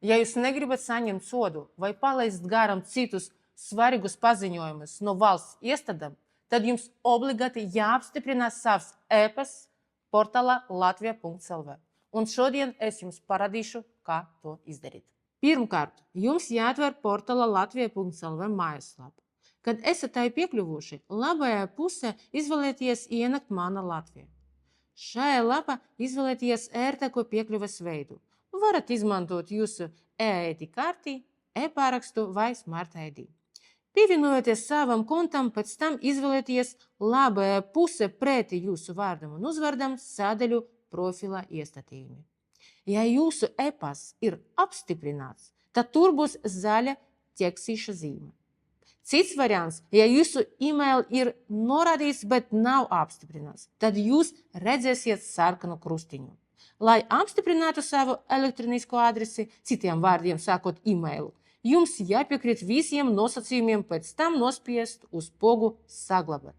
Ja jūs negribat saņemt sodu vai palaist garām citus svarīgus paziņojumus no valsts iestādēm, tad jums obligāti jāapstiprina savs e-pasts portālā latvija.lv. Un šodien es jums parādīšu, kā to izdarīt. Pirmkārt, jums jāatver portāla latvija.lv mājaslapu. Kad esat tai piekļuvuši, labajā pusē izvēlieties ienākt Mana Latvija. Šajā lapā izvēlieties ērtāko piekļuves veidu. Varat izmantot jūsu e-ID karti, e-pārakstu vai Smart ID. Pievienojoties savam kontam, pēc tam izvēlieties labajā pusē pretī jūsu vārdam un uzvārdam sadaļu profila iestatījumi. Ja jūsu e-pasts ir apstiprināts, tad tur būs zaļa tekstīša zīme. Cits variants, ja jūsu e-mail ir norādīts, bet nav apstiprināts, tad jūs redzēsiet sarkanu krustiņu. Lai apstiprinātu savu elektronisko adresi, citiem vārdiem sakot e-mailu, jums jāpiekrīt visiem nosacījumiem, pēc tam nospiest uz pogu saglabāt.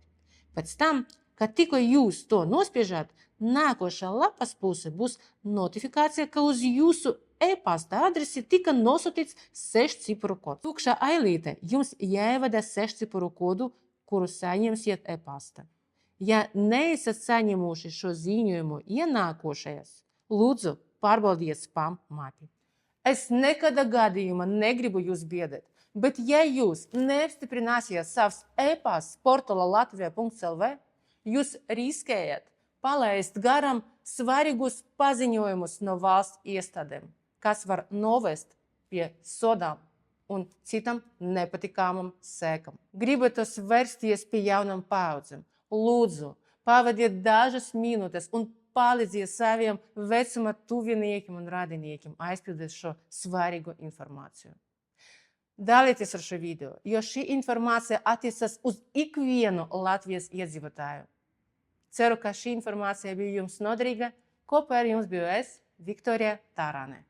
Pēc tam, kad tikko jūs to nospiežat, nākošā lapas puse būs notifikācija, ka uz jūsu e-pasta adresi tika nosūtīts 6-cipru kods. Tukšā ailīte jums jāievada 6-cipru kodu, kuru saņemsiet e-pasta. Ja neesat saņemuši šo ziņojumu ienākošajās, lūdzu pārbaudiet spam mapi. Es nekādā gadījumā negribu jūs biedēt, bet ja jūs neapstiprināsiet savs e-pasts portāla latvija.lv, jūs riskējat palaist garām svarīgus paziņojumus no valsts iestādēm, kas var novest pie sodām un citam nepatikāmam sekam. Gribat vērsties pie jaunām paudzēm? Lūdzu, pavadiet dažas minūtes un palīdziet saviem vecuma tuviniekiem un radiniekiem aizpildīt šo svarīgo informāciju. Dalieties ar šo video, jo šī informācija attiecas uz ikvienu Latvijas iedzīvotāju. Ceru, ka šī informācija bija jums noderīga. Kopā ar jums biju es, Viktorija Tārāne.